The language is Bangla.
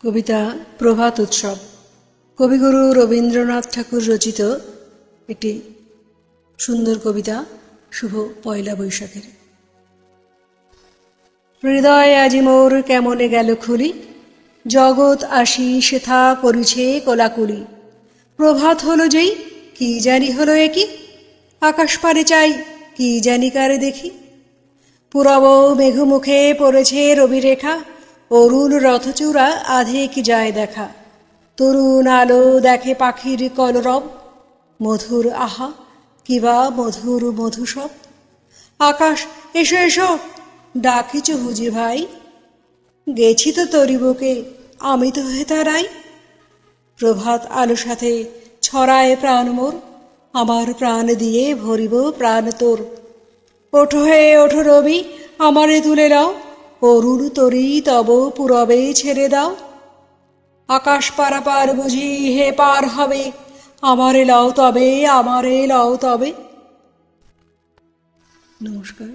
কবিতা প্রভাত উৎসব কবিগুরু রবীন্দ্রনাথ ঠাকুর রচিত একটি সুন্দর কবিতা। শুভ পয়লা বৈশাখের। হৃদয় আজি মোর কেমনে গেল খুলি, জগৎ আসি সেথা করিছে কোলাকুলি। প্রভাত হলো যেই কি জানি হলো একই, আকাশ পারে চাই কি জানি কারে দেখি। পুরব মেঘমুখে পড়েছে রবিরেখা, অরুণ রথচূড়া আধে কি যায় দেখা। তরুণ আলো দেখে পাখির কলরব, মধুর আহা কিবা মধুর মধুসব। আকাশ এসো এসো ডাকিছ হুজি ভাই, গেছি তো তরি বুকে আমি তো হে তারাই। প্রভাত আলো সাথে ছড়ায় প্রাণ মোর, আমার প্রাণ দিয়ে ভরিব প্রাণ তোর। ওঠো হে ওঠো রবি আমারে তুলে দাও, অরুণ তরি তব পুরবে ছেড়ে দাও। আকাশ পারাপার বুঝি হে পার হবে, আমারে লও তবে আমারে লও তবে। নমস্কার।